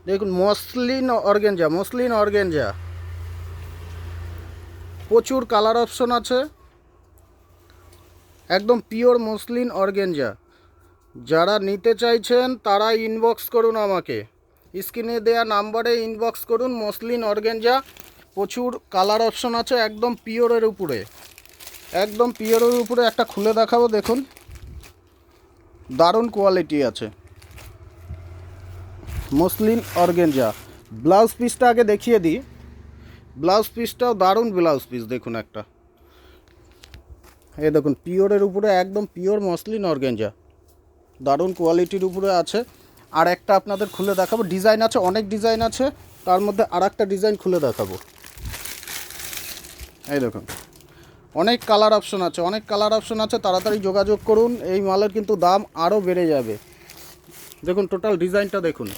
দেখুন muslin organza প্রচুর colour option আছে, একদম পিওর মসলিন অর্গেঞ্জা। যারা নিতে চাইছেন তারা ইনবক্স করুন আমাকে, স্ক্রিনে দেওয়া নাম্বারে ইনবক্স করুন। মসলিন অর্গেঞ্জা প্রচুর কালার অপশন আছে, একদম পিওরের উপরে, একদম পিওরের উপরে। একটা খুলে দেখাবো, দেখুন দারুণ কোয়ালিটি আছে মসলিন অর্গেঞ্জা। ব্লাউজ পিসটা আগে দেখিয়ে দিই, ব্লাউজ পিসটাও দারুণ ব্লাউজ পিস। দেখুন একটা, এই দেখুন পিওরের উপরে, একদম পিওর মসলিন অর্গেঞ্জা, দারুণ কোয়ালিটির উপরে আছে। আর একটা আপনাদের খুলে দেখাবো, ডিজাইন আছে, অনেক ডিজাইন আছে, তার মধ্যে আর একটা ডিজাইন খুলে দেখাবো। এই দেখুন অনেক কালার অপশন আছে, অনেক কালার অপশন আছে, তাড়াতাড়ি যোগাযোগ করুন। এই মালের কিন্তু দাম আরও বেড়ে যাবে। দেখুন টোটাল ডিজাইনটা দেখুন।